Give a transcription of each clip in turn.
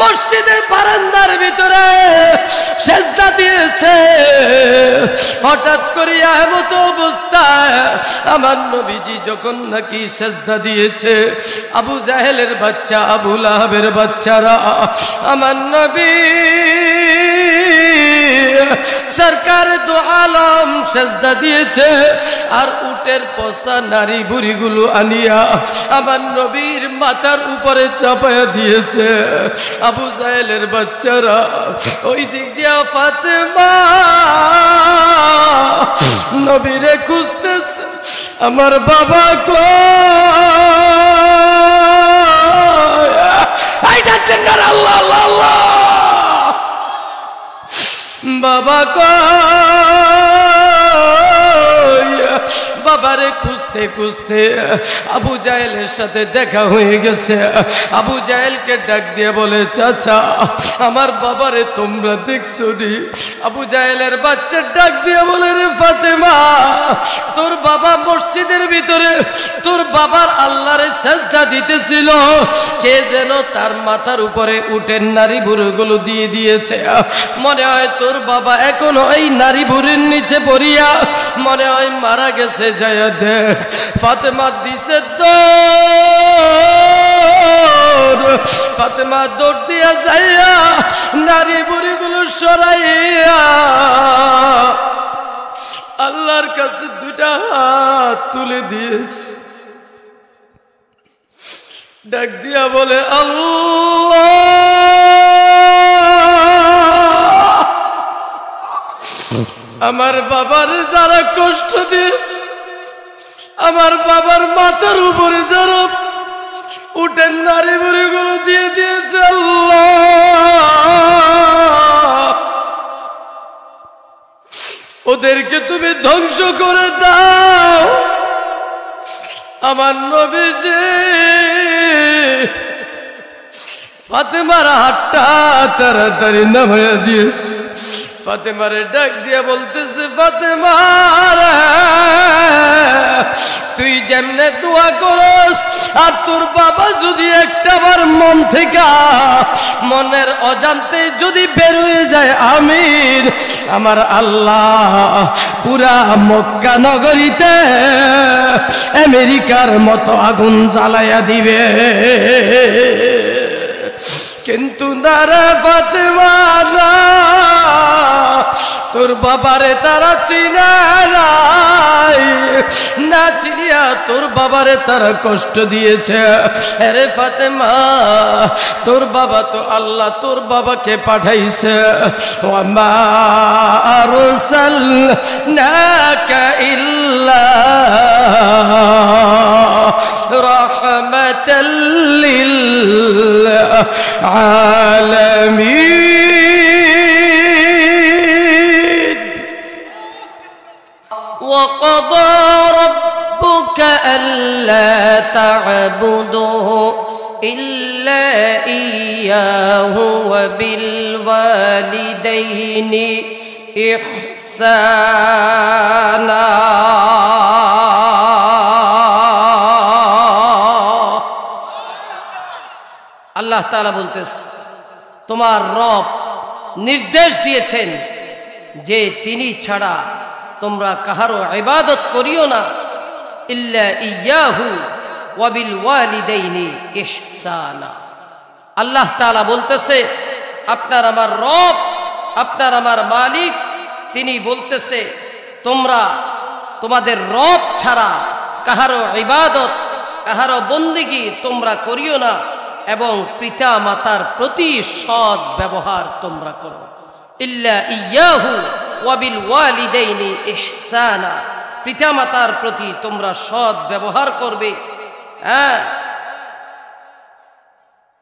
মসজিদের বারান্দার ভিতরে সেজদা দিয়েছে। হঠাৎ করে এমত অবস্থায় আমার নবীজি যখন নাকি সেজদা দিয়েছে, আবু জাহেলের বাচ্চা, আবু লাহাবের বাচ্চারা আমার নবী সরকার দু আলম সেজদা দিয়েছে। আর উটের পচা নারী বুড়িগুলো আনিয়া আমার নবীর মাথার উপরে চাপায়া দিয়েছে। আবু জাহেলের বাচ্চারা ওই দিক দিয়া ফাতেমা নবীরে খুঁজতেছে, আমার বাবা কই ডাকতেন না, আল্লাহ আল্লাহ আল্লাহ, বাবা কই। বাবারে খুঁজতে খুঁজতে আবু জাহেলের সাথে দেখা হয়ে গেছে। আবু জাহেলকে ডাক দিয়ে বলে, চাচা আমার বাবারে তোমরা দেখছো নি? আবু জাহেলের বাচ্চা ডাক দিয়ে বলে, রে ফাতেমা, তোর বাবা মসজিদের ভিতরে তোর বাবার আল্লাহরে সেজদা দিতেছিল, কে যেন তার মাথার উপরে উটের নারী বুড়োগুলো দিয়ে দিয়েছে। মনে হয় তোর বাবা এখনো এই নারী বুড়ির নিচে পড়িয়া মনে হয় মারা গেছে। যাইয়া দেখ। ফাতেমা দিছে দৌড়, ফাতেমা দৌড় দিয়া যাইয়া নারী বুড়িগুলো সরাইয়া আল্লাহর কাছে দুটা হাত তুলে দিয়েছে। ডাক দিয়া বলে, আল্লাহ আমার বাবার যারা কষ্ট দিয়েছে, আমার বাবার মাথার উপরে যারা উটের নারী বুড়িগুলো দিয়ে দিয়েছে, আল্লাহ ওদেরকে তুমি ধ্বংস করে দাও। আমার নবীজি ফাতেমার হাতটা তাড়াতাড়ি নামাইয়া দিয়েছে। ফাতেমারে ডাক দিয়া বলতেছে, ফাতেমা তুই যেমনে দোয়া করস, আর তোর বাবা যদি একটাবার মন থেকে মনের অজান্তে যদি বের হয়ে যায়, আমিন, আমার আল্লাহ পুরা মক্কা নগরীতে আমেরিকার মতো আগুন জ্বালাইয়া দিবে। কিন্তু না রে ফাতেমা, না, তোর বাবারে তারা চিনে নাই, না চিনিয়া তোর বাবারে তারা কষ্ট দিয়েছে। আরে ফাতেমা, তোর বাবা তো আল্লাহ তোর বাবাকে পাঠাইছে। ওয়া মা আরসালনাকা ইল্লা রাহমাতাল লিল আলামিন। وقضى ربك ألا تعبدوا إلا إياه وبالوالدين إحسانا। আল্লাহ তাআলা বলতেছে, তোমার রব নির্দেশ দিয়েছেন যে তিনি ছাড়া তোমরা কাহারও ইবাদত করিও না, ইল্লা ইয়াহু ওয়া বিল ওয়ালিদাইনি ইহসানা। আল্লাহ তাআলা বলতেছে, আপনার আমার রব, আপনার আমার মালিক, তিনি বলতেছে তোমরা তোমাদের রব ছাড়া কাহারও ইবাদত, কাহারও বন্দেগী তোমরা করিও না, এবং পিতা মাতার প্রতি সৎ ব্যবহার তোমরা করো। ইল্লা ইয়াহু ওয়া বিল ওয়ালিদাইনি ইহসানা, পিতা মাতার প্রতি তোমরা সৎ ব্যবহার করবে।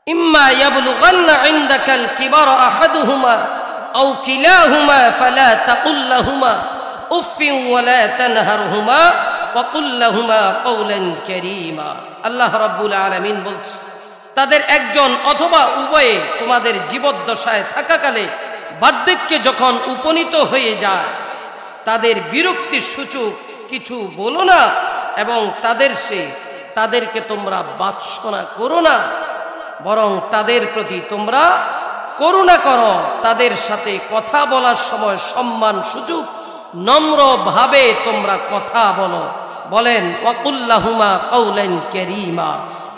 ইম্মা ইয়াবলুগান্না ইনদাকাল কিবারা আহাদুহুমা আও কিলাহুমা ফালা তাকুল লাহুমা উফফিন ওয়া লা তানহারহুমা ওয়া কুল লাহুমা কওলান কারীমা। আল্লাহ রাব্বুল আলামিন বলছে, তাদের একজন অথবা উভয়ে তোমাদের জীবদ্দশায় থাকাকালে বার্ধক্যে যখন উপনীত হয়ে যায়, তাদের বিরক্তির সূচক কিছু বলো না, এবং তাদেরকে তোমরা বাৎসনা করো না, বরং তাদের প্রতি তোমরা করুণা করো, তাদের সাথে কথা বলার সময় সম্মান সুযোগ নম্রভাবে তোমরা কথা বলো। বলেন ওয়াকুল্লাহুমা কাওলান কারীমা।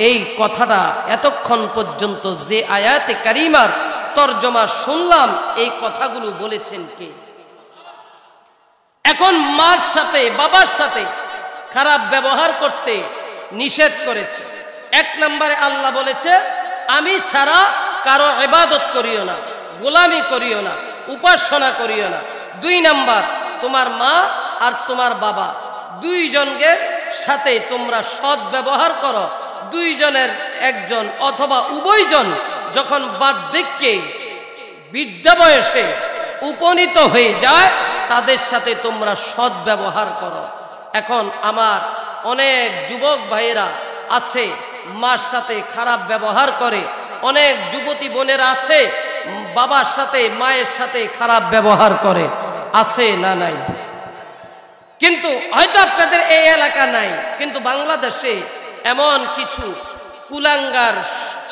এই কথাটা এতক্ষণ পর্যন্ত যে আয়াতে কারিমার তরজমা শুনলাম, এই কথাগুলো বলেছেন কে? এখন মার সাথে বাবার সাথে খারাপ ব্যবহার করতে নিষেধ করেছে। এক নম্বরে আল্লাহ বলেছে আমি ছাড়া কারো ইবাদত করিও না, গোলামি করিও না, উপাসনা করিও না। 2 নাম্বার, তোমার মা আর তোমার বাবা দুইজনের সাথে তোমরা সৎ ব্যবহার করো। দুইজনের একজন অথবা উভয়জন যখন বার্ধক্যে বৃদ্ধ বয়সে উপনীত হয়ে যায়, তাদের সাথে তোমরা সৎ ব্যবহার করো। এখন আমার অনেক যুবক ভাইয়েরা আছে মার সাথে খারাপ ব্যবহার করে, অনেক যুবতী বোনেরা আছে বাবার সাথে মায়ের সাথে খারাপ ব্যবহার করে, আছে না নাই? কিন্তু হয়তো আপনাদের এই এলাকা নাই, কিন্তু বাংলাদেশে এমন কিছু কুলাঙ্গার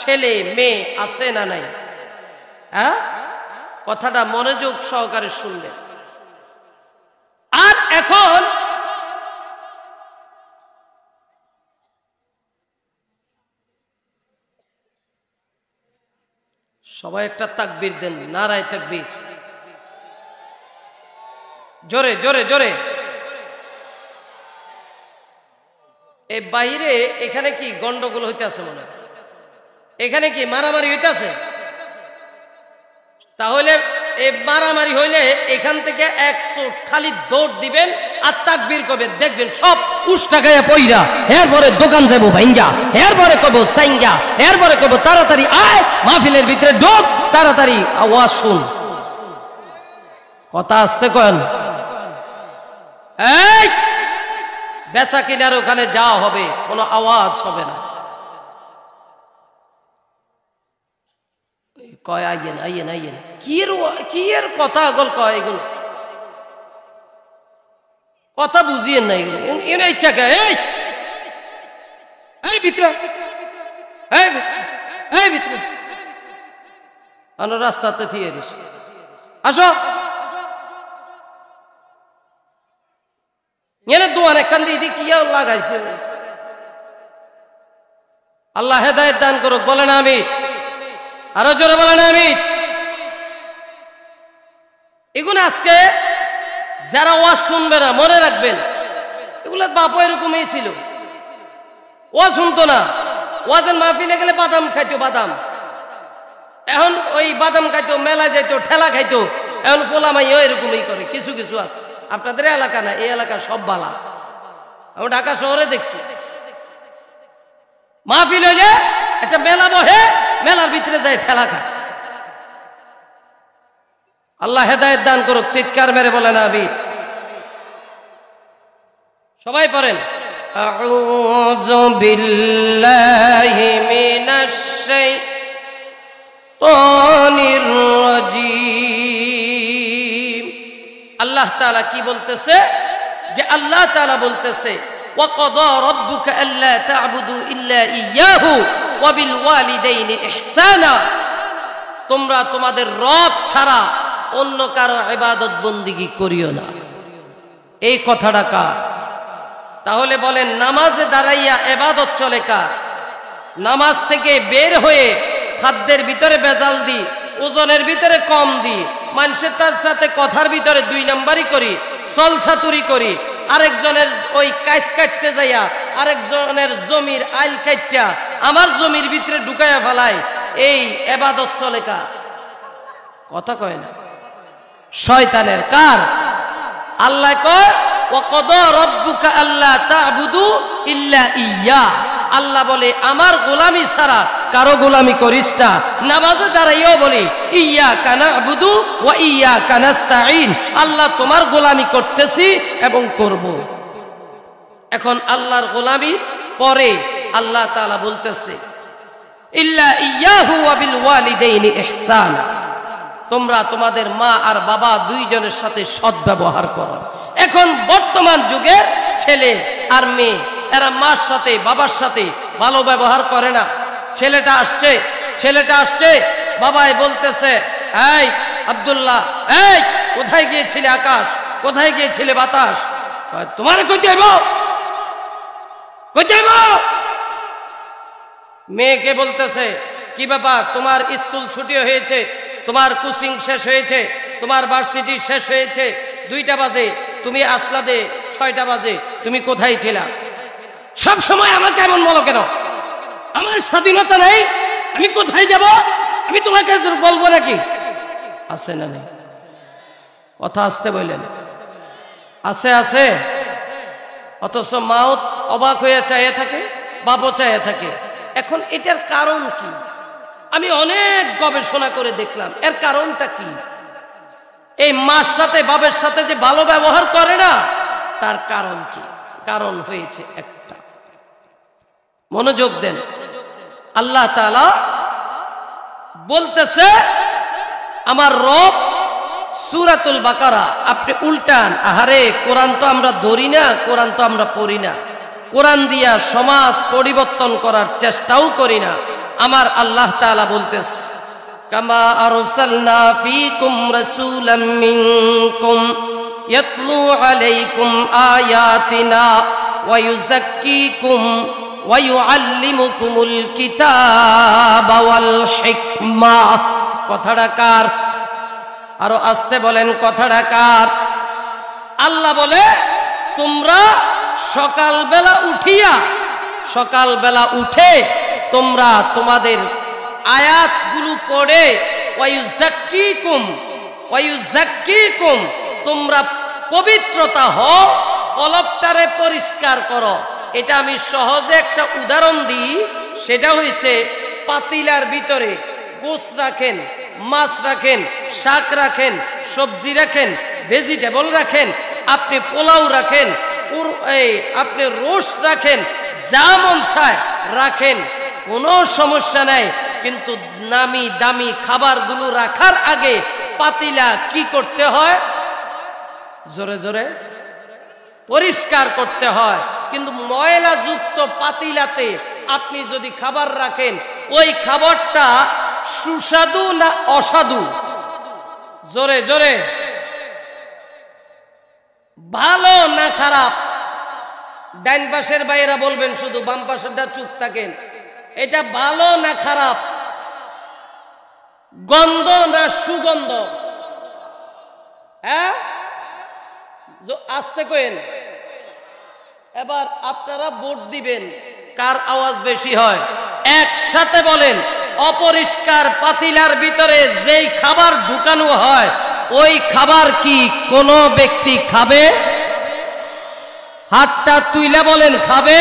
ছেলে মেয়ে আছে না নাই? হ্যাঁ, কথাটা মনোযোগ সহকারে শুনবে। আর এখন সবাই একটা তাকবীর দেন, নারায়ে তাকবীর, জোরে জোরে জোরে। এই বাইরে এখানে কি গন্ডগোল হইতে আছে? মনে হয় এখানে কি মারামারি হইতে আছে? তাহলে এই মারামারি হইলে এখান থেকে 100 খালি দৌড় দিবেন আর তাকবীর করবেন, দেখবেন সব উষ্টা গায়ে পইরা, এরপরে দোকান যাবো ভাইঙ্গা, এরপরে কব সাইঙ্গা, এরপরে কব তাড়াতাড়ি আয় মাহফিলের ভিতরে ঢোক, তাড়াতাড়ি আওয়াজ শুন। কথা আসতে কন। এই বেচা কিনার ওখানে যাওয়া হবে, কোনো আওয়াজ হবে না। কয় আইয়েন আইয়েন আইয়েন, কি এর কথা আগল কয়, এগুলো কথা বুঝিয়েন না এগুলো, এনে ইচ্ছা কে? এই ভিতরে, এই ভিতরে আনো, রাস্তাতে থিয়ে দিস, আসো। এনে দোয়ান একখান দিয়ে কি লাগাইছে? আল্লাহ হেদায়েত দান করুক, বলেন আমিন। আরো জোরে বলেন আমিন। এগুলো আজকে যারা ওয়াজ শুনবে না, মনে রাখবেন এগুলোর বাপ এরকমই ছিল, ওয়াজ শুনতো না। ওয়াজের মাহফিলে গেলে বাদাম খাইতো, বাদাম। এখন ওই বাদাম খাইতো, মেলা যাইতো, ঠেলা খাইতো। এখন পোলা মাইও এরকমই করে, কিছু কিছু আছে। আপনাদের এলাকা না, এই এলাকা সব বালা। আমি ঢাকা শহরে দেখছি মাহফিল হইলে একটা মেলা বহে, মেলার ভিতরে যায় ঠেলা খায়। আল্লাহ হেদায়েত দান করুক, চিৎকার মেরে বলেন আমিন। সবাই পড়েন আউযু বিল্লাহি মিনাশ শাইতানির রাজীম। আল্লাহ তাআলা কি বলতেছে? যে আল্লাহ তাআলা বলতেছে ওয়া ক্বাদা রাব্বুকা আল্লা তা'বুদু ইল্লা ইয়্যাহু ওয়া বিল ওয়ালিদাইনি ইহসানা। তোমরা তোমাদের রব ছাড়া অন্য কারো ইবাদত বন্দেগী করিও না। এই কথাটা কার? তাহলে বলেন নামাজে দাঁড়াইয়া ইবাদত চলে কার? নামাজ থেকে বের হয়ে খাদ্যের ভিতরে ভেজাল দি, ওজনের ভিতরে কম দি, মানুষের তার সাথে কথার ভিতরে 2 নাম্বারই করি, চলছাতুরি করি, আরেকজনের ওই কাজ কাটতে যাইয়া আরেকজনের জমির আইল কাটটা আমার জমির ভিতরে ঢুকাইয়া ফেলায়, এই ইবাদত চলে কার? কথা কয় না, শয়তানের। কার? আল্লাহ কয় ওয়া ক্বাদা রাব্বুকা আল্লা তা'বুদু ইল্লা ইয়্যা। আল্লাহ বলে আমার গোলামি ছাড়া কারো গোলামি করিস না। নামাজে দাঁড়াইও বলি ইয়্যাকা না'বুদু ওয়া ইয়্যাকা নাস্তাঈন, আল্লাহ তোমার গোলামি করতেছি এবং করব। এখন আল্লাহর গোলামি পরে আল্লাহ তাআলা বলতেছে ইল্লা ইয়্যাহু ওয়া বিল ওয়ালিদাইনি ইহসানা। তোমরা তোমাদের মা আর বাবা দুইজনের সাথে সৎ ব্যবহার করো। এখন বর্তমান যুগের ছেলে আর মেয়ে এরা মার সাথে বাবার সাথে ভালো ব্যবহার করে না। ছেলেটা আসছে ছেলেটা আসছে, বাবাই বলতেছে, এই আব্দুল্লাহ, এই কোথায় গিয়েছিলে আকাশ, কোথায় গিয়েছিলে বাতাস? তোমার কই যাইব, কই যাইব? মেয়েকে বলতেছে, কি বাবা, তোমার স্কুল ছুটি হয়েছে, তোমার কোচিং শেষ হয়েছে, তোমার ভার্সিটি শেষ হয়েছে, 2টা বাজে, তুমি আসলা দে 6টা বাজে, তুমি কোথায় ছিলা? সব সময় আমাকে এমন বলো কেন? আমার স্বাধীনতা নেই? আমি কোথায় যাব? আমি তোমাকে বলবো নাকি? আছে না নেই? কথা আসতে বললেন, আছে আছে। অথচ মাও অবাক হয়ে চাইয়ে থাকে, বাবু চাইয়ে থাকে। এখন এটার কারণ কি? আমি অনেক গবেষণা করে দেখলাম, এর কারণটা কি? এই মার সাথে বাবার সাথে যে ভালো ব্যবহার করে না, তার কারণ কি? কারণ হয়েছে একটা, মনোযোগ দেন। আল্লাহ তাআলা বলতেছে, আমার রব, সূরাতুল বাকারা আপনি উল্টান। আহারে, কোরআন তো আমরা ধরি না, কোরআন তো আমরা পড়ি না, কোরআন দিয়া সমাজ পরিবর্তন করার চেষ্টাও করি না। আমার আল্লাহ তাআলা বলতেছে, কামা আরসালনা ফীকুম রাসূলাম মিনকুম ইয়াতলু আলাইকুম আয়াতিনা ওয়া ইউযাক্কিকুম ওয়া ইউআল্লিমুকুমুল কিতাবা ওয়াল হিকমা। কথাটা কার? আরো আসতে বলেন, কথাটা কার? আল্লাহ বলে, তোমরা সকালবেলা উঠে তোমরা তোমাদের আয়াতগুলো পড়ে ওয়ায়ুযাক্কিকুম তোমরা পবিত্রতা হও, কলবটারে পরিষ্কার করো। এটা আমি সহজে একটা উদাহরণ দিই। সেটা হয়েছে, পাতিলার ভিতরে গোশ রাখেন, মাছ রাখেন, শাক রাখেন, সবজি রাখেন, ভেজিটেবল রাখেন, আপনি পোলাও রাখেন, আপনি রোস্ট রাখেন, যা মন চায় রাখেন, কোনো সমস্যা নাই। কিন্তু নামি দামি খাবারগুলো রাখার আগে পাতিলা কি করতে হয়? জোরে জোরে পরিষ্কার করতে হয়। কিন্তু ময়লাযুক্ত পাতিলাতে আপনি যদি খাবার রাখেন, ওই খাবারটা সুস্বাদু না অসাধু? জোরে জোরে, ভালো না খারাপ? ডাইন পাশের ভাইয়েরা বলবেন, শুধু বাম পাশেরটা চুপ থাকেন। এটা ভালো না খারাপ? গন্ধ না সুগন্ধ? হ্যাঁ, আসতে কইেন। এবার আপনারা ভোট দিবেন, কার আওয়াজ বেশি হয়। একসাথে বলেন, অপরিষ্কার পাতিলার ভিতরে যেই খাবার ঢুকানো হয়, ওই খাবার কি কোনো ব্যক্তি খাবে? হাতটা তুইলা বলেন, খাবে?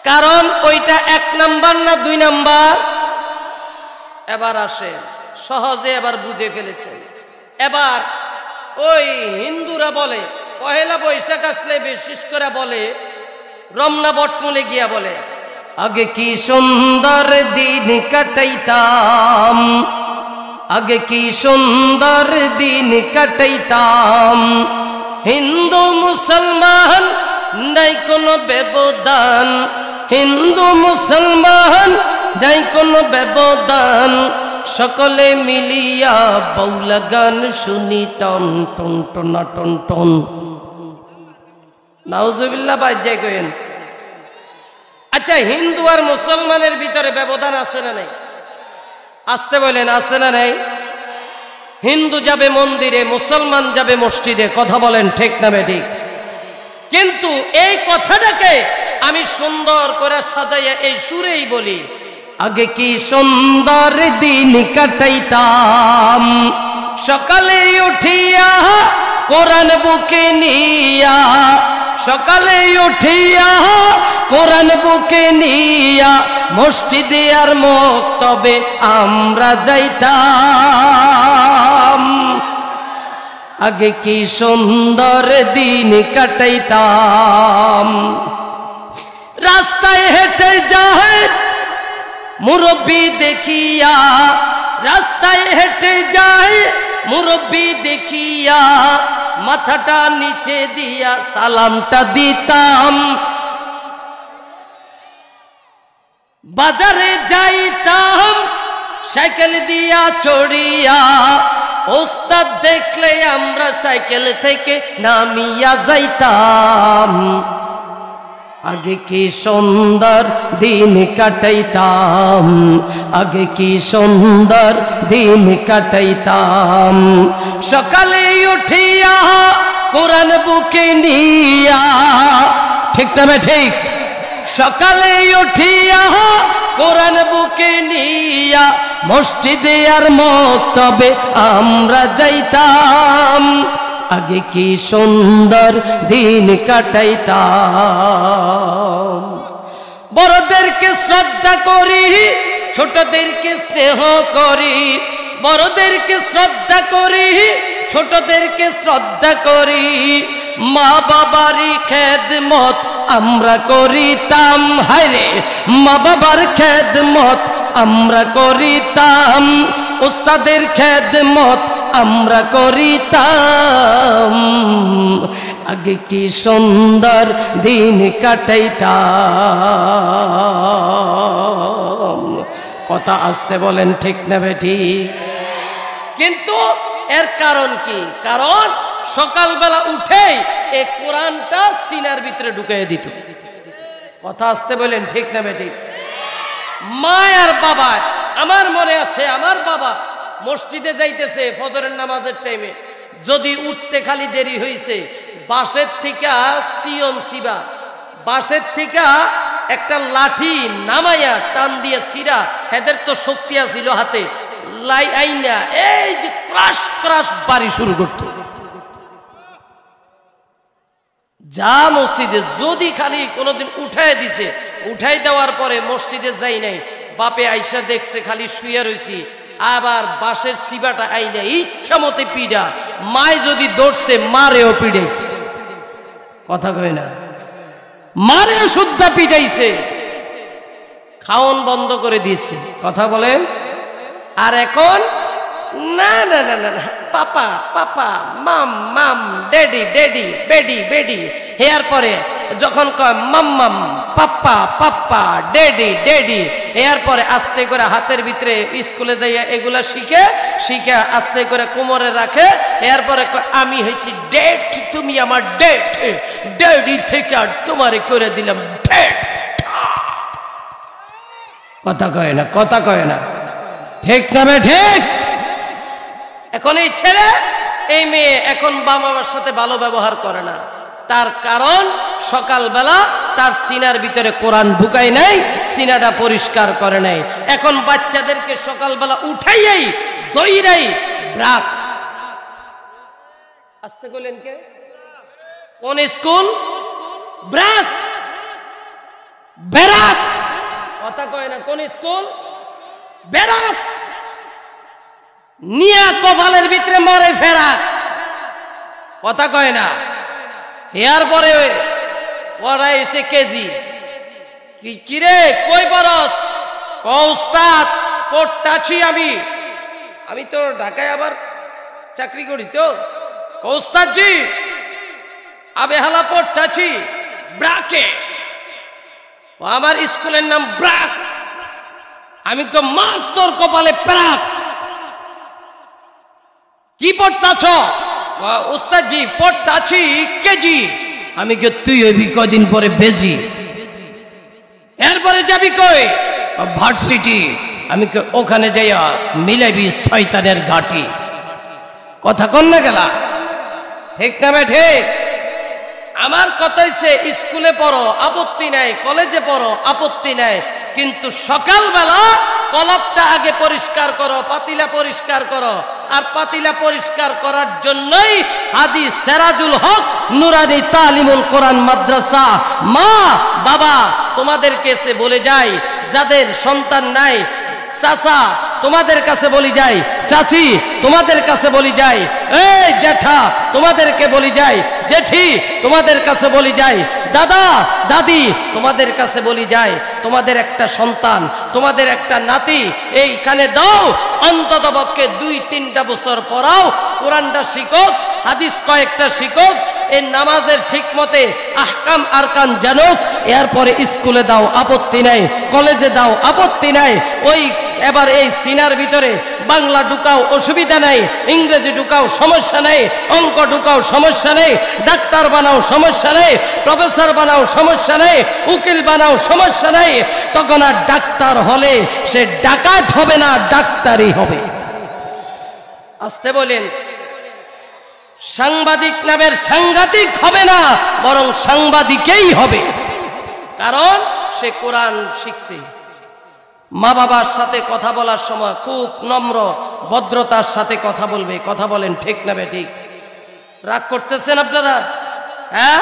কারণ ওইটা 1 নাম্বার না 2 নাম্বার? এবার আসে, সহজে এবার বুঝে ফেলেছেন। এবার ওই হিন্দুরা বলে, পহেলা বৈশাখ আসলে বিশেষ করে বলে, রমনা বটমূলে গিয়া বলে, আগে কি সুন্দর দিন কাটাইতাম, আগে কি সুন্দর দিন কাটাইতাম, হিন্দু মুসলমান নাই কোনো ব্যবধান, হিন্দু মুসলমান নাই কোনো ব্যবধান, সকলে মিলিয়া বাউলা গান শুনি টন টন টনা টন টন। নাউজুবিল্লাহ, বাজ্জাই কইেন। আচ্ছা, হিন্দু আর মুসলমানের ভিতরে ব্যবধান আছে না নাই? আসতে বলেন, আছে না নাই? হিন্দু যাবে মন্দিরে, মুসলমান যাবে মসজিদে। কথা বলেন, ঠিক না বেঠিক? কিন্তু এই কথাটাকে আমি সুন্দর করে সাজাইয়া এই সুরেই বলি, আগে কি সুন্দর দিন কাটাইতাম, সকালে উঠিয়া কোরআন বুকে নিয়া, সকালে উঠিয়া কোরআন বুকে নিয়া, মসজিদে আর মক্তবে আমরা যাইতাম, আগে কি সুন্দর দিন কাটাইতাম। রাস্তায় হেঁটে যায় মুরব্বি দেখিয়া, রাস্তায় হেঁটে যায় মুরব্বি দেখিয়া, মাথাটা নিচে দিয়া সালামটা দিতাম, বাজারে যাইতাম সাইকেল দিয়া চড়িয়া, ওস্তাদ দেখলে আমরা সাইকেল থেকে নামিয়া যাইতাম। আগে কি সুন্দর দিন কাটাইতাম, আগে কি সুন্দর দিন কাটাইতাম। সকালে উঠিয়া কোরআন বুকে নিয়া, ঠিক না ঠিক? সকালে উঠিয়া কোরআন বুকে নিয়া মসজিদে আর মক্তবে আমরা যাইতাম। আগে কি সুন্দর দিন কাটাইতাম। বড়দেরকে শ্রদ্ধা করি, ছোটদেরকে স্নেহ করি। বড়দেরকে শ্রদ্ধা করি, ছোটদেরকে শ্রদ্ধা করি। মা বাবারই খেদমত আমরা করিতাম। হায়রে মা বাবার খেদমত আমরা করিতাম। উস্তাদের খেদমত আমরা করিতাম। আগে কি সুন্দর দিন কাটাইতাম। কথা আসতে বলেন, ঠিক না বেটি? কিন্তু এর কারণ কি? কারণ সকালবেলা উঠেই এই কোরআনটা সিনার ভিতরে ঢুকিয়ে দিত। কথা আসতে বলেন, ঠিক না বেটি? মা আর বাবা, আমার মনে আছে আমার বাবা মসজিদে যাইতেছে ফজরের নামাজের টাইমে, যদি উঠতে খালি দেরি হয়েছে, বাঁশের থেকে সিয়ন সিবা, বাঁশের থেকে একটা লাঠি নামাইয়া টান দিয়ে ছিড়া, এদের তো শক্তি আছিল হাতে, লাই আইনা এই যে ক্রাশ ক্রাশ বাড়ি শুরু করত। যা মসজিদে যদি খালি কোনোদিন উঠাই দিছে, উঠাই দেওয়ার পরে মসজিদে যাই নাই, বাপে আইসা দেখছে খালি শুয়ে রয়েছি, আবার বাঁশের সিবাটা আইনা ইচ্ছা মতে পিডা। মায় যদি দৌড়ছে মারেও পিড়াইছে। কথা কয় না? মারে শুদ্ধা পিটাইছে, খাওন বন্ধ করে দিয়েছে। কথা বলেন? আর এখন না না না না, পাপা পাপা, মাম মাম, ড্যাডি ড্যাডি, বেডি বেডি। এর পরে যখন কয় মাম্মাম, পাপ্পা পাপ্পা, ড্যাডি ড্যাডি, এর পরে আস্তে করে হাতের ভিতরে স্কুলে যাইয়া এগুলা শিখে শিখে আস্তে করে কোমরে রাখে। এরপরে আমি হয়েছি ড্যাড, তুমি আমার ড্যাড, ড্যাডি থেকে আর তোমারে করে দিলাম ড্যাড। কথা কয় না? কথা কয় না? ঠিক না ঠিক? এখন এই ছেলে এই মেয়ে এখন বাবা মার সাথে ভালো ব্যবহার করে না। তার কারণ সকালবেলা তার সিনার ভিতরে কোরআন ঢুকায় নাই, সিনাটা পরিষ্কার করে নাই। এখন বাচ্চাদেরকে সকালবেলা উঠাইয়াই দইরাই ব্রাক। আসতে বলেন কে? কোন স্কুল? ব্রাক, বেরাক। কথা কয় না? কোন স্কুল? বেরাক। নিয়া কপালের ভিতরে মারে ফেরাক। কথা কয় না? এর পরে ওরা এসে কেজি কিরে কই বরস? ওস্তাদ পড়তাছি আমি তো ঢাকায় আবার চাকরি করি। তো ওস্তাদ জি আবে হালা পড়তাছি ব্রাকে। আমার স্কুলের নাম ব্রাক। আমি তো মার তোর কপালে প্রাক। কি পড়তাছ? ওস্তাদ জি পড়তাছি কেজি। আমি কে তুই হবি কদিন পরে বেজি। এরপরে যাবি কই? ভার্সিটি। আমি কে ওখানে যাইয়া মিলাবি শয়তানের ঘাটি। কথা কন না গেলা? ঠিক না ঠিক? আমার কথা হইছে স্কুলে পড়ো আপত্তি নাই, কলেজে পড়ো আপত্তি নাই, কিন্তু সকালবেলা কলপটা আগে পরিষ্কার করো, পাতিলা পরিষ্কার করো। আর পাতিলা পরিষ্কার করার জন্যই হাজী সেরাজুল হক নুরানি তালিমুল কোরআন মাদ্রাসা মা বাবা তোমাদেরকে এসে বলে যাই, যাদের সন্তান নাই, চাচা তোমাদের কাছে বলি যাই, চাচি তোমাদের কাছে বলি যাই, এই জ্যাঠা তোমাদেরকে বলি যাই, জেঠি তোমাদের কাছে বলি যাই, দাদা দাদি তোমাদের কাছে বলি যাই, তোমাদের একটা সন্তান, তোমাদের একটা নাতি এইখানে দাও, অন্তত পক্ষে 2-3টা বছর পড়াও, কোরআনটা শিখুক, হাদিস কয়েকটা শিখুক, এই নামাজের ঠিক মতে আহকাম আরকান জানুক, এরপরে স্কুলে দাও আপত্তি নাই, কলেজে দাও আপত্তি নাই। ওই এবার এই সিনার ভিতরে বাংলা ঢুকাও অসুবিধা নাই, ইংরেজি ঢুকাও সমস্যা নেই, অঙ্ক ঢুকাও সমস্যা নেই, ডাক্তার বানাও সমস্যা নেই, প্রফেসর বানাও সমস্যা নেই, উকিল বানাও সমস্যা নেই। তখন আর ডাক্তার হলে সে ডাকাত হবে না, ডাক্তারই হবে। আসতে বলেন, সাংবাদিক নামের সাংঘাতিক হবে না, বরং সাংবাদিকেই হবে। কারণ সে কোরআন শিখছে। মা বাবার সাথে কথা বলার সময় খুব নম্র ভদ্রতার সাথে কথা বলবে। কথা বলেন ঠিক না বেঠিক? রাগ করতেছেন আপনারা? হ্যাঁ,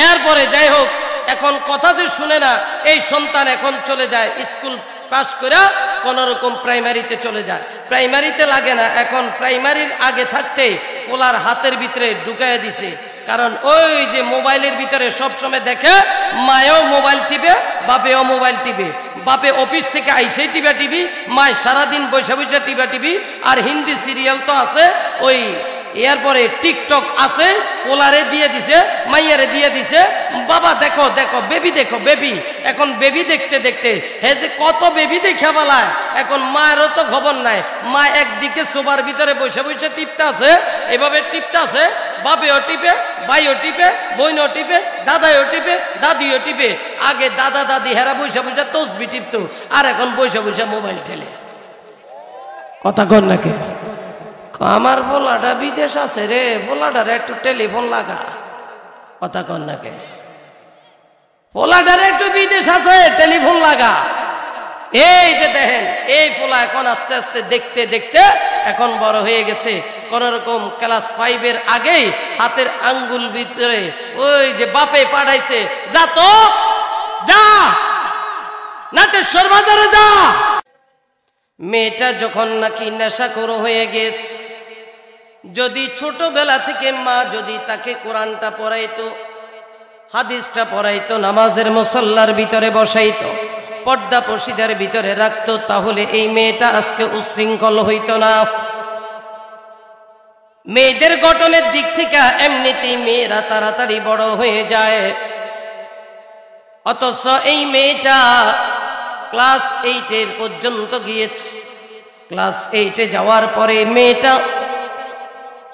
এরপরে যাই হোক, এখন কথা যে শুনে না, এই সন্তান এখন চলে যায় স্কুল পাস করে কোনোরকম প্রাইমারিতে চলে যায়। প্রাইমারিতে লাগে না, এখন প্রাইমারির আগে থাকতে পোলার হাতের ভিতরে ঢুকাইয়া দিছে। কারণ ওই যে মোবাইলের ভিতরে সবসময় দেখে, মায়েও মোবাইল টিপে, বাপেও মোবাইল টিপে। বাপে অফিস থেকে আইসেই টিপা টিভি, মায় সারাদিন বৈশা বৈশা টিপা টিভি। আর হিন্দি সিরিয়াল তো আছে, ওই এরপরে টিকটক আছে, পোলারে দিয়ে দিছে, মাইয়ারে দিয়ে দিছে, বাবা দেখো দেখো বেবি দেখো বেবি। এখন বেবি দেখতে দেখতে হে যে কত বেবি দেখা বলায়, এখন মায়েরও তো খবর নাই। মা একদিকে সোবার ভিতরে বসে বসে টিপতে আছে, এভাবে টিপতে আছে, বাপেও টিপে, ভাইও টিপে, বোনও টিপে, দাদাইও টিপে, দাদিও টিপে। আগে দাদা দাদি হেরা বসে বসে তসবি টিপতো, আর এখন বসে বসে মোবাইল ঠেলে। কথা কর নাকি? আমার পোলাটা বিদেশ আছে রে, পোলাটার একটু টেলিফোন লাগা। কথা কর নাকি? পোলাটার একটু বিদেশ আছে, টেলিফোন লাগা। এই যে দেখেন, এই পোলা এখন আস্তে আস্তে দেখতে দেখতে এখন বড় হয়ে গেছে। কোন রকম ক্লাস 5 এর আগেই হাতের আঙ্গুল ভিতরে ওই যে বাপে পাঠাইছে, যা তো যা নাটেশ্বর বাজারে যা। মেয়েটা যখন নাকি নেশাখোর হয়ে গেছে, যদি ছোটবেলা থেকে মা যদি তাকে কোরআনটা পড়াইতো, হাদিসটা পড়াইতো, নামাজের মুসাল্লার ভিতরে বসাইতো, পর্দা পর্দার ভিতরে রাখতো, তাহলে এই মেয়েটা আজকে উশৃঙ্খল হইতো না। মেয়েদের গঠনের দিক থেকে এমনিতেই মেয়েরা তাড়াতাড়ি বড় হয়ে যায়। অথচ এই মেয়েটা ক্লাস 8 পর্যন্ত গিয়েছে। ক্লাস 8 যাওয়ার পরে মেয়েটা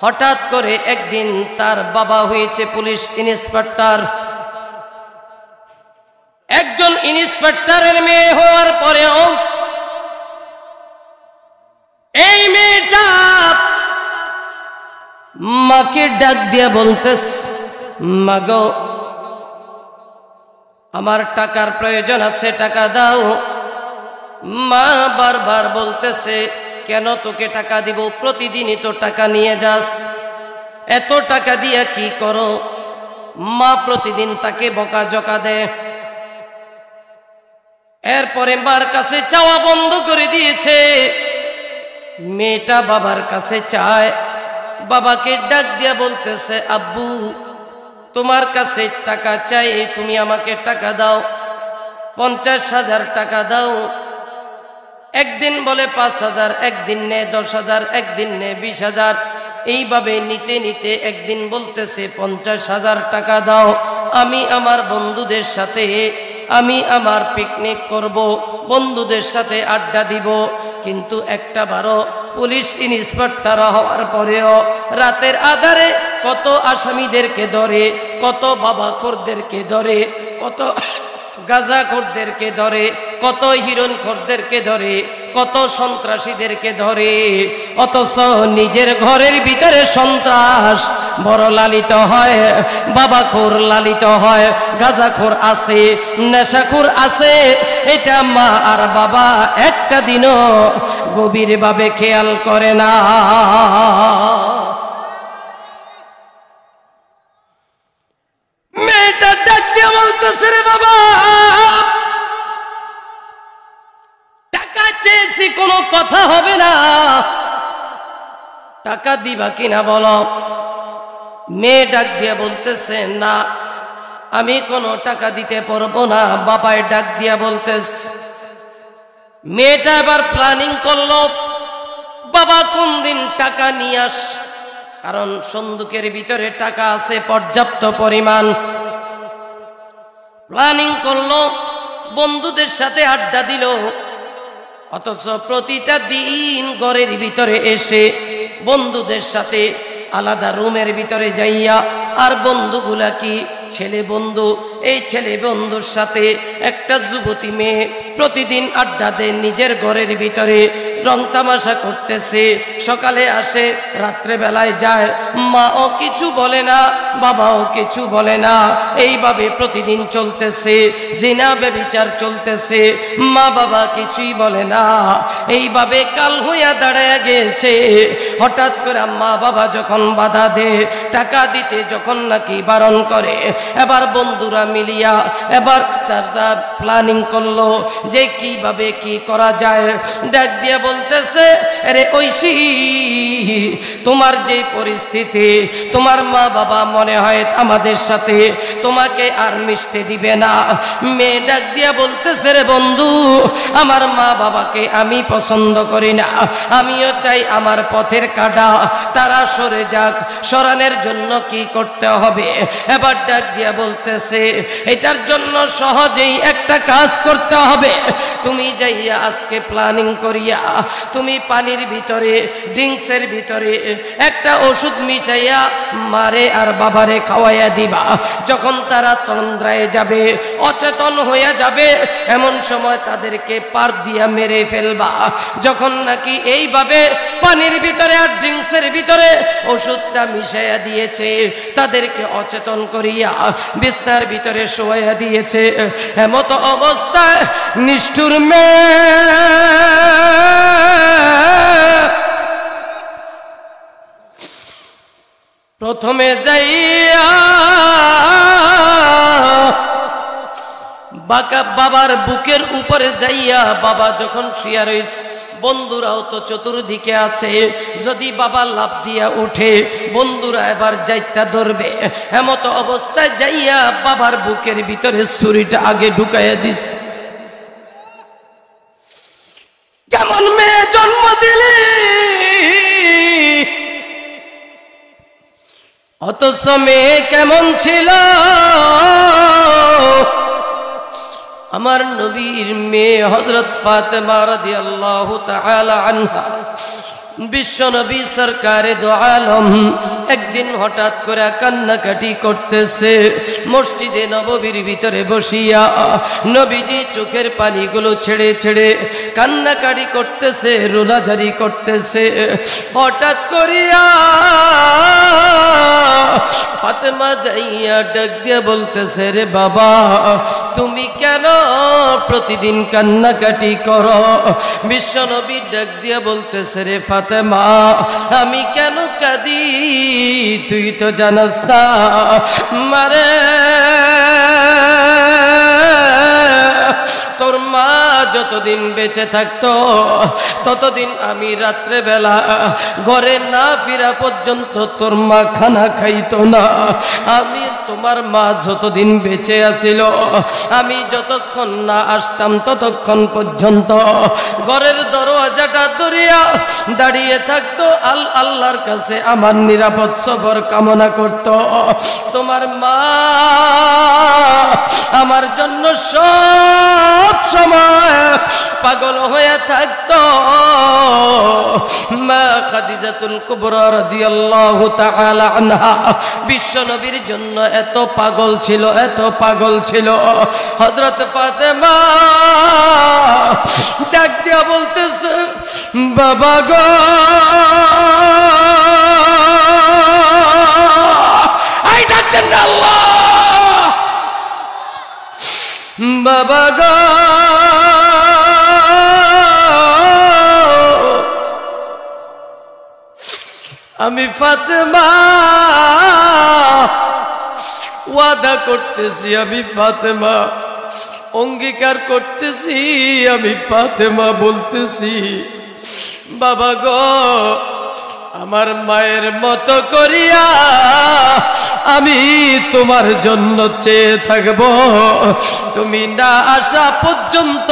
হঠাৎ করে একদিন তার বাবা হয়েছে পুলিশ ইন্সপেক্টর। একজন ইন্সপেক্টরের মেয়ে হওয়ার পরেও এই মেয়েটা মাকে ডাক দিয়ে বলতেছে, মাগো আমার টাকার প্রয়োজন আছে, টাকা দাও। মা বারবার বলতেছে, কেন তোকে টাকা দিব? প্রতিদিনই তো টাকা নিয়ে যাস, এত টাকা দিয়া কি করো? মা প্রতিদিন তাকে বকাঝকা দেয়। এরপরে মার কাছে চাওয়া বন্ধ করে দিয়েছে। মেয়েটা বাবার কাছে চায়, বাবাকে ডাক দিয়া বলতেছে, আব্বু তোমার কাছে টাকা চাই, তুমি আমাকে টাকা দাও, 50,000 টাকা দাও। একদিন বলে 5,000, একদিন নে 10,000, একদিন নে 20,000। এইভাবে নিতে নিতে একদিন বলতেছে 50,000 টাকা দাও, আমি আমার বন্ধুদের সাথে আমি আমার পিকনিক করব, বন্ধুদের সাথে আড্ডা দিব। কিন্তু একটা বারো পুলিশ ইন্সপেক্টর হওয়ার পরেও রাতের আধারে কত আসামিদেরকে ধরে, কত বাবাখোরদেরকে ধরে, কত গাঁজাখোরদেরকে ধরে, কত হিরোইনখোরদেরকে ধরে, কত সন্ত্রাসীদেরকে ধরে। অথচ নিজের ঘরের ভিতরে সন্ত্রাস বড় লালিত হয়, বাবাখোর লালিত হয়, গাঁজাখোর আছে, নেশাখোর আছে। এটা মা আর বাবা একটা দিনও গভীরভাবে খেয়াল করে না। মেয়েটা ডাক দিয়ে বলতেছে, রে বাবা টাকা চেয়েছি, কোনো কথা হবে না, টাকা দিবা কিনা বলো। মেয়ে ডাক দিয়ে বলতেছে, না আমি কোনো টাকা দিতে পারবো না। বাবাই ডাক দিয়া বলতেছে, মেয়েটা এবার প্ল্যানিং করলো, বাবা কোন দিন টাকা নিয়ে আস, কারণ সন্দুকের ভিতরে টাকা আছে পর্যাপ্ত পরিমাণ। প্ল্যানিং করলো, বন্ধুদের সাথে আড্ডা দিল, অথচ প্রতিটা দিন ঘরের ভিতরে এসে বন্ধুদের সাথে আলাদা রুমের ভিতরে যাইয়া, আর বন্ধুগুলা কি ছেলে বন্ধু, এই ছেলে বন্ধুর সাথে একটা যুবতী মেয়ে প্রতিদিন আড্ডা দেন নিজের ঘরের ভিতরে, রং তামাশা করতেছে। সকালে আসে, রাত্রে বেলায় যায়, মাও কিছু বলে না, বাবাও কিছু বলে না। এইভাবে প্রতিদিন চলতেছে, জিনা ব্যভিচার চলতেছে, মা বাবা কিছুই বলে না। এইভাবে কাল হইয়া দাঁড়ায় গেছে। হঠাৎ করে মা বাবা যখন বাধা দেয়, টাকা দিতে যখন নাকি বারণ করে, এবার বন্ধুরা মিলিয়া এবার তারা প্ল্যানিং করলো যে কিভাবে কি করা যায়। ডাক দিয়ে বলতেছে, আরে ঐশী, তোমার যে পরিস্থিতি, তোমার মা বাবা মনে হয় আমাদের সাথে তোমাকে আর মিশতে দিবে না। মেয়ে ডাক দিয়া বলতেছে, রে বন্ধু, আমার মা বাবাকে আমি পছন্দ করি না, আমিও চাই আমার পথের কাঁটা তারা সরে যাক। সরানোর জন্য কি করতে হবে? এবার ডাক দিয়া বলতেছে, এটার জন্য সহজেই একটা কাজ করতে হবে। তুমি যাইয়া আজকে প্ল্যানিং করিয়া তুমি পানির ভিতরে, ড্রিঙ্কসের ভিতরে একটা ওষুধ মিশাইয়া মারে আর বাবারে খাওয়াইয়া দিবা। যখন তারা তন্দ্রায় যাবে, অচেতন হইয়া যাবে, এমন সময় তাদেরকে পার দিয়া মেরে ফেলবা। যখন নাকি এইভাবে পানির ভিতরে আর ড্রিঙ্কসের ভিতরে ওষুধটা মিশাইয়া দিয়েছে, তাদেরকে অচেতন করিয়া বিছনার ভিতরে শোয়াইয়া দিয়েছে। এমত অবস্থায় নিষ্ঠুর প্রথমে যাইয়া বাবার বুকের উপরে যাইয়া, বাবা যখন শুয়া রইছে, বন্ধুরাও তো চতুর্দিকে আছে, যদি বাবা লাফ দিয়া উঠে বন্ধুরা এবার যাইতা ধরবে। এমত অবস্থায় যাইয়া বাবার বুকের ভিতরে ছুরিটা আগে ঢুকাইয়া দিস। কেমন মেয়ে জন্ম দিলি, অথচ মেয়ে কেমন ছিল? আমার নবীর মেয়ে হযরত ফাতেমা রাদিয়াল্লাহু তাআলা আনহা, বিশ্ব নবী সরকারে দো আলম, একদিন হঠাৎ করে কান্নাকাটি করতেছে মসজিদে নববীর ভিতরে বসিয়া। নবীজি চোখের পানিগুলো ছেড়ে ছেড়ে কান্নাকাটি করতেছে, রোনাজারি করতেছে। হঠাৎ করিয়া ফাতেমা যাইয়া ডাক দিয়ে বলতেছে, রে বাবা, তুমি কেন প্রতিদিন কান্নাকাটি করো? বিশ্ব নবী ডাক দিয়ে বলতেছে, রে ফাতেমা, আমি কেন কাঁদি তুই তো জানাস না। মারে, তোর মা যতদিন বেঁচে থাকতো ততদিন আমি রাত্রে বেলা ঘরে না ফিরা পর্যন্ত তোর মা খানা খাইতো না। আমি তোমার মা যতদিন বেঁচে আছিল, আমি যতক্ষণ না আসতাম ততক্ষণ পর্যন্ত ঘরের দরওয়াজাটা ধরিয়া দাঁড়িয়ে থাকতো, আল্লাহর কাছে আমার নিরাপদ সবর কামনা করত। তোমার মা আমার জন্য সব সময় পাগল হয়ে থাকতো। মা খাদিজাতুল কুবরা রাদিয়াল্লাহু তাআলা আনহা বিশ্ব নবীর জন্য এত পাগল ছিল, এত পাগল ছিল। হযরত ফাতেমা ডাক দিয়া বলতেছে, বাবা গো, আই ডাকতেন আল্লাহ, বাবা গো, আমি ফাতেমা ওয়াদা করতেছি, আমি ফাতেমা অঙ্গীকার করতেছি, আমি ফাতেমা বলতেছি, বাবা গো, আমার মায়ের মতো করিয়া আমি তোমার জন্য চেয়ে থাকব, তুমি না আসা পর্যন্ত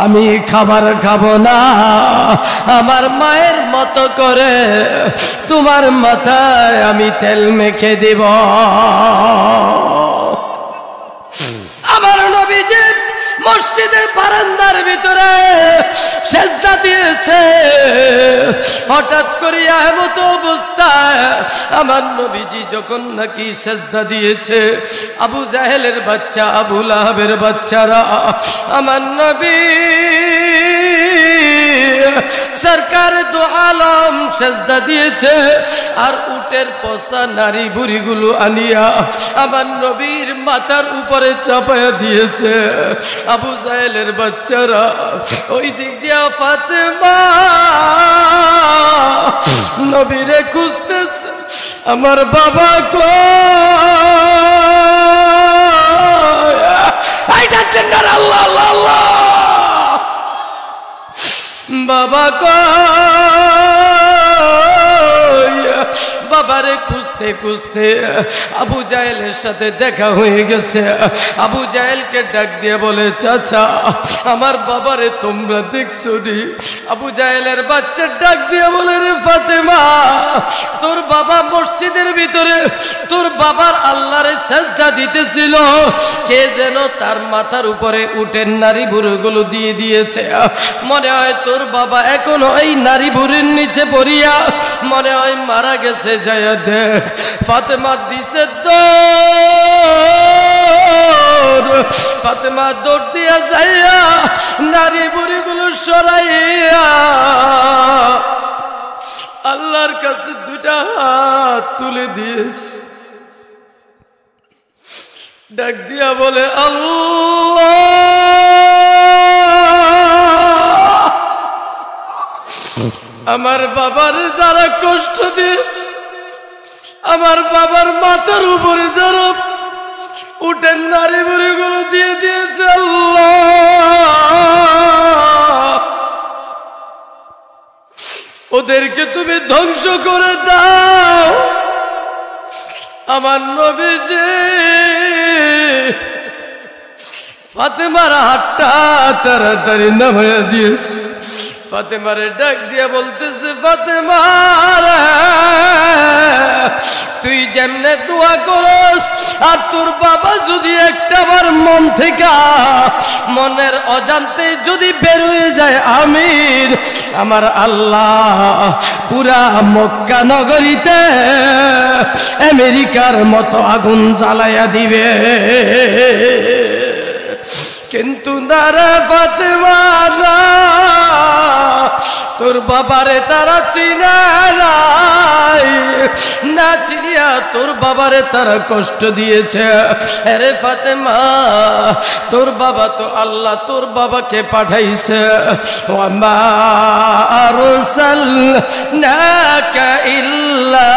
আমি খাবার খাবো না। আমার মায়ের মতো করে তোমার মাথায় আমি তেল মেখে দিব। আমার নবীজি মসজিদের বারান্দার ভিতরে সেজদা দিয়েছে। হঠাৎ করে এমত অবস্থায় আমার নবীজি যখন নাকি সেজদা দিয়েছে, আবু জাহেলের বাচ্চা, আবু লাহাবের বাচ্চারা আমার নবী সরকার দু আলম সেজদা দিয়েছে। আর উটের পচা নারী বুড়িগুলো আনিয়া আমার নবীর মাথার উপরে চাপায়া দিয়েছে। আবু জাহেলের বাচ্চারা ওই দিক দিয়া ফাতেমা নবীরে খুঁজতেছে, আমার বাবা কই ডাকতেন না, আল্লাহ আল্লাহ আল্লাহ, বাবা কই। বাবারে খুঁজতে খুঁজতে আবু জাহেলের সাথে দেখা হয়ে গেছে। আবু জাহেলকে ডাক দিয়ে বলে, চাচা আমার বাবারে তোমরা দেখছো নি? আবু জাহেলের বাচ্চা ডাক দিয়ে বলে, রে ফাতেমা, তোর বাবা মসজিদের ভিতরে তোর বাবার আল্লাহরে সেজদা দিতেছিল, কে যেন তার মাথার উপরে উটের নারী বুড়োগুলো দিয়ে দিয়েছে। মনে হয় তোর বাবা এখনো এই নারী বুড়ির নিচে পড়িয়া মনে হয় মারা গেছে। যাইয়া দেখ। ফাতেমা দিছে দৌড়। ফাতেমা দৌড় দিয়া যাইয়া নারী বুড়িগুলো সরাইয়া আল্লাহর কাছে দুটা হাত তুলে দিয়েছে। ডাক দিয়া বলে, আল্লাহ আমার বাবার যারা কষ্ট দিয়েছে, আমার বাবার মাথার উপরে যারা উটের নারী বুড়িগুলো দিয়ে দিয়েছে, আল্লাহ ওদেরকে তুমি ধ্বংস করে দাও। আমার নবীজি ফাতেমার হাতটা তাড়াতাড়ি নামাইয়া দিয়েছে। ফাতেমারে ডাক দিয়া বলতেছে, ফাতেমা তুই যেমনে দোয়া করস, আর তোর বাবা যদি একটাবার মন থেকে মনের অজান্তে যদি বের হয়ে যায়, আমির আমার আল্লাহ পুরা মক্কা নগরীতে আমেরিকার মতো আগুন জ্বালাইয়া দিবে। কিন্তু না রে ফাতেমা, না, তোর বাবারে তারা চিনে নাই, না চিনিয়া তোর বাবারে তারা কষ্ট দিয়েছে। আরে ফাতেমা, তোর বাবা তো আল্লাহ তোর বাবাকে পাঠাইছে। ওয়ামা আরসালনাকা ইল্লা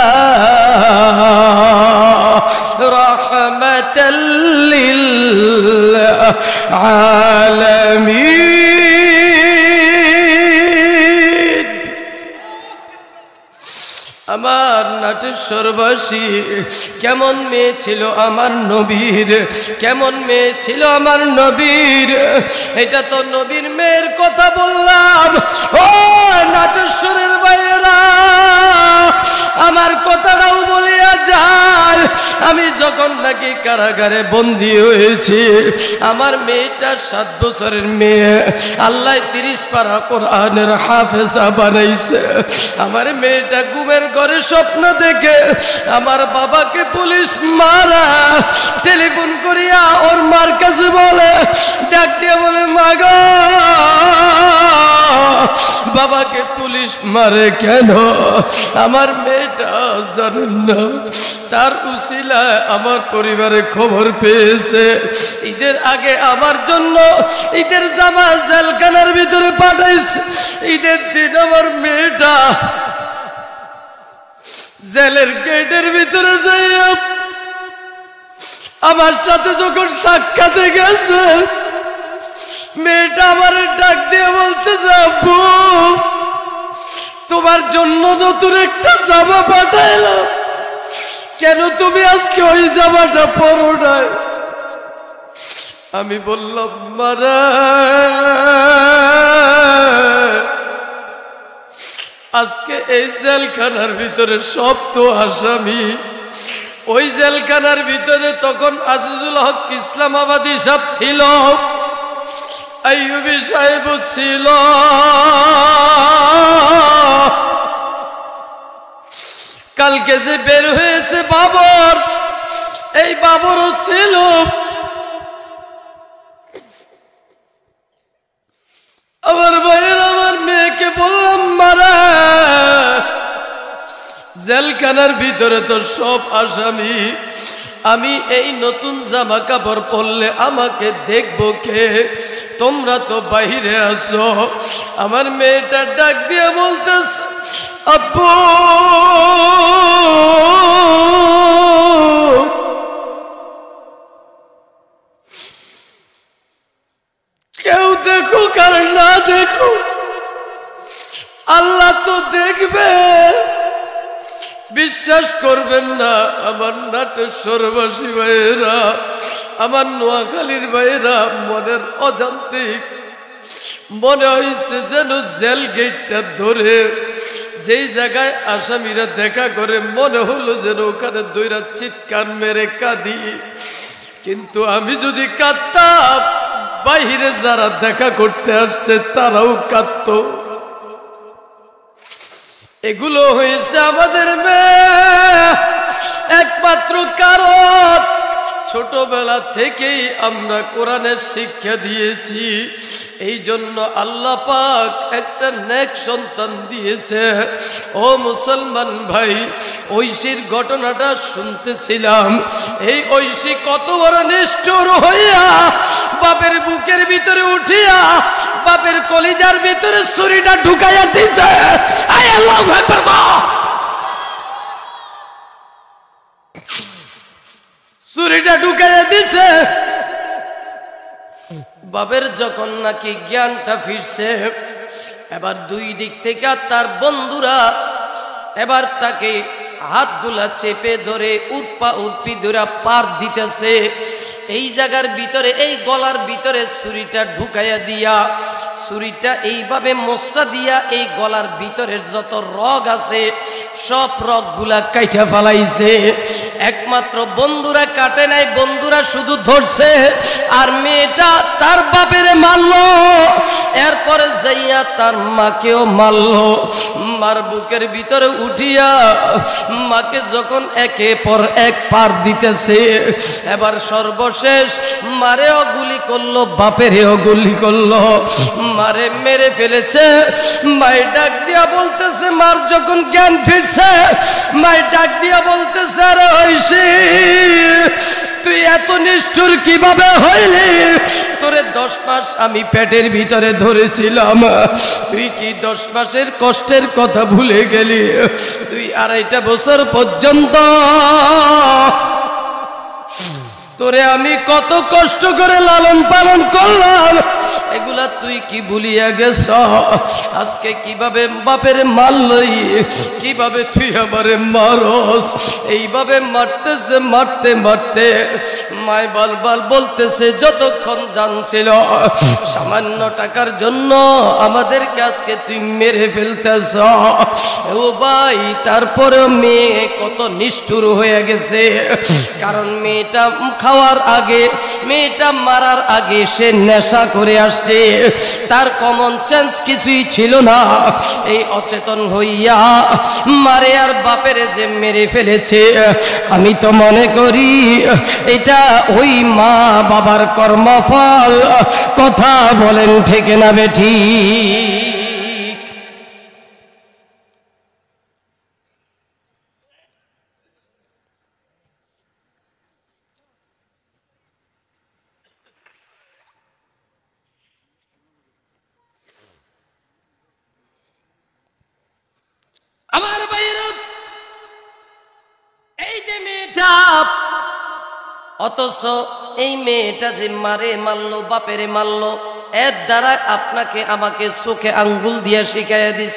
রাহমাতাল লিল আলামিন। আমার নাটেশ্বরবাসী কেমন মেয়ে ছিল আমার নবীর, কেমন মেয়ে ছিল আমার নবীর। এটা তো নবীর মেয়ের কথা বললাম। ও নাটেশ্বরের বাইরা, আমার কথাটাও বলিয়া যায়। আমি যখন নাকি কারাগারে বন্দী হয়েছি, আমার মেয়েটা 7 বছরের মেয়ে, আল্লাহ 30 পারা কোরআনের হাফেজা বানাইছে। আমার মেয়েটা ঘুমের ঘরে স্বপ্ন দেখে আমার বাবাকে পুলিশ মারা, টেলিফোন করিয়া ওর মার কাছে বলে, ডাক দিয়ে বলে, মা গো বাবাকে পুলিশ মারে কেন? আমার মেয়েটা জানেন না, তার উসিলায় আমার পরিবারে খবর পেয়েছে। ঈদের আগে আমার জন্য ঈদের জামা জেলখানার ভিতরে পাঠাইছে। ঈদের দিন আমার মেয়েটা জেলের গেটের ভিতরে যাইয়া আমার সাথে যখন সাক্ষাতে গেছে, মেয়েটা আমার ডাক দিয়ে বলতেছে, আব্বু তোমার জন্য নতুন একটা জামা পাঠাইলাম, কেন তুমি আজকে ওই জামাটা পরো নাই? আমি বললাম মারা, আজকে এই জেলখানার ভিতরে সব তো আসামি। ওই জেলখানার ভিতরে তখন আজিজুল হক ইসলামাবাদী সাহেব ছিল, আইয়ুবী সাহেব ছিল, কালকে যে বের হয়েছে বাবর, এই বাবরও ছিল। আমার ভাইয়ের, আমার মেয়েকে বললাম মারা, জেলখানার ভিতরে তো সব আসামি, আমি এই নতুন জামা কাপড় পরলে আমাকে দেখবো কে? তোমরা তো বাহিরে আছো। আমার মেয়েটা ডাক দিয়ে বলতেছে আব্বু, কেউ দেখুক আর না দেখুক, আল্লাহ তো দেখবে। বিশ্বাস করবেন না আমার নাটেশ্বরবাসী ভাইয়েরা, আমার নোয়াখালীর ভাইয়েরা, মনের অজান্তিক মনে হয়েছে যেন জেল গেটটা ধরে যেই জায়গায় আসামিরা দেখা করে, মনে হলো যেন ওখানে দইরা চিৎকার মেরে কাঁদি। কিন্তু আমি যদি কাঁদতাম, বাহিরে যারা দেখা করতে আসছে তারাও কাঁদত। এগুলো হয়েছে আমাদের মেয়ে একমাত্র কারণ। ছোটবেলা থেকেই আমরা কোরআনের শিক্ষা দিয়েছি, এই জন্য আল্লাহ পাক একটা নেক সন্তান দিয়েছে। ও মুসলমান ভাই, ঐশীর ঘটনাটা শুনতেছিলাম। এই ঐশী কত বড় নিষ্ঠুর হইয়া বাপের বুকের ভিতরে উঠিয়া বাপের কলিজার ভিতরে ছুরিটা ঢুকাইয়া দিয়েছে। আল্লাহু আকবার, ছুরিটা ঢুকাইয়া দিছে। বাবের যখন নাকি জ্ঞানটা ফিরছে, এবার দুই দিক থেকে তার বন্ধুরা এবার তাকে হাতগুলা চেপে ধরে উৎপা উৎপি ধরে পার দিতেছে। এই জায়গার ভিতরে, এই গলার ভিতরে ছুরিটা ঢুকাইয়া দিয়া, ছুরিটা এইভাবে মোচড়া দিয়া এই গলার ভিতরের যত রগ আছে সব রগগুলা কাইটা ফেলাইছে। একমাত্র বন্ধুরা কাটে নাই, বন্ধুরা শুধু ধরছে। আর মেয়েটা তার বাপেরে মারলো, এরপরে যাইয়া তার মাকেও মারলো। মার বুকের ভিতরে উঠিয়া মাকে যখন একে পর এক পার দিতেছে, এবার সর্বশেষ মারেও গুলি করলো, বাপেরেও গুলি করলো, মারে মেরে ফেলেছে। মাই ডাক দিয়া বলতেছে, মার যখন জ্ঞান ফিরছে, মাই ডাক দিয়া বলতেছে আরে ঐশী, তুই এত নিষ্ঠুর কিভাবে হইলি? তোরে 10 মাস আমি পেটের ভিতরে ধরেছিলাম, তুই কি 10 মাসের কষ্টের কথা ভুলে গেলি? তুই 2.5 বছর পর্যন্ত তোরে আমি কত কষ্ট করে লালন পালন করলাম, এগুলা তুই কি ভুলিয়া গেছ? আজকে কিভাবে বাপের মারলই, কিভাবে তুই আমারে মারস? এইভাবে মারতেছে, মারতে মারতে মায় বারবার বলতেছে, যতক্ষণ জানছিল সামান্য টাকার জন্য আমাদেরকে আজকে তুই মেরে ফেলতেছ। ও ভাই, তারপরে মেয়ে কত নিষ্ঠুর হয়ে গেছে। কারণ মেয়েটা খাওয়ার আগে, মেয়েটা মারার আগে সে নেশা করে আসছে, তার কমন সেন্স কিছুই ছিল না। এই অচেতন হইয়া মারে আর বাপের যে মেরে ফেলেছে, আমি তো মনে করি এটা ওই মা বাবার কর্মফল। কথা বলেন ঠিক না বেঠি? আমার ভাইরা, এই যে মেয়েটা, অথচ এই মেয়েটা যে মারে মারলো, বাপেরে মারলো, এর দ্বারা আপনাকে আমাকে চোখে আঙ্গুল দিয়ে শিখাইয়া দিস।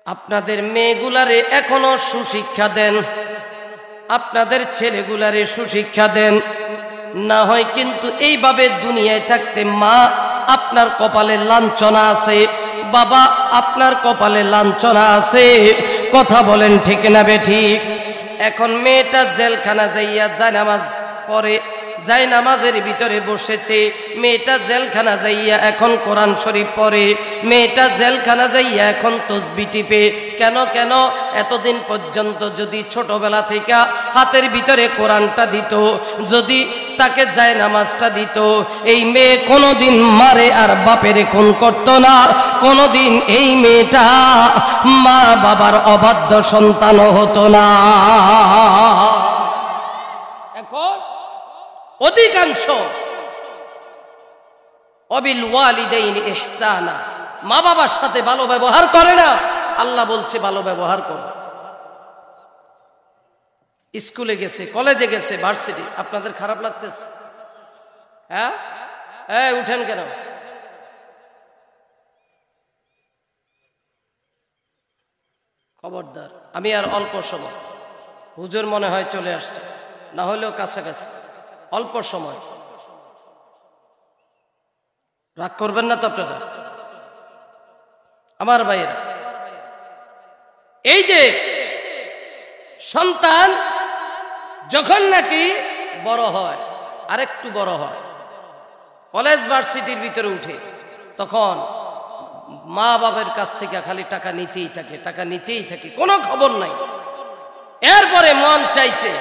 আপনাদের মেয়েগুলারে এখনো সুশিক্ষা দেন। আপনাদের ছেলেগুলারে সুশিক্ষা দেন, না হয় কিন্তু এইভাবে দুনিয়ায় থাকতে মা আপনার কপালে লাঞ্ছনা আছে, বাবা আপনার কপালে লাঞ্ছনা আছে। কথা বলেন ঠিক না বেঠিক? এখন মেয়েটা জেলখানা যাইয়া জায়নামাজ পড়ে, জায়নামাজের ভিতরে বসেছে, মেয়েটা জেলখানা যাইয়া এখন কোরআন শরীফ পড়ে, মেয়েটা জেলখানা যাইয়া এখন তসবিহ টিপে। কেন কেন? এতদিন পর্যন্ত যদি ছোটবেলা থেকে হাতের ভিতরে কোরআনটা দিত, যদি তাকে জায়নামাজটা দিত, এই মেয়ে কোনোদিন মারে আর বাপের খুন করত না, কোনোদিন এই মেয়েটা মা বাবার অবাধ্য সন্তানও হতো না। এখন অধিকাংশ অবিল ওয়ালিদাইনি ইহসানা, মা বাবার সাথে ভালো ব্যবহার করে না। আল্লাহ বলছে ভালো ব্যবহার করো। স্কুলে গেছে, কলেজে গেছে, ভার্সিটি, আপনাদের খারাপ লাগতেছে? হ্যাঁ, এই উঠেন কেন? খবরদার, আমি আর অল্প সময়, হুজুর মনে হয় চলে আসছে, না হলেও কাছাকাছি, অল্প সময়, রাগ করবেন না তো আপনারা আমার ভাইয়েরা। এই যে সন্তান যখন নাকি বড় হয়, আরেকটু বড় হয়, কলেজ ভার্সিটির ভিতরে উঠে, তখন মা বাবার কাছ থেকে খালি টাকা নিতেই থাকে, টাকা নিতেই থাকে, কোনো খবর নাই। এরপরে মন চাইছে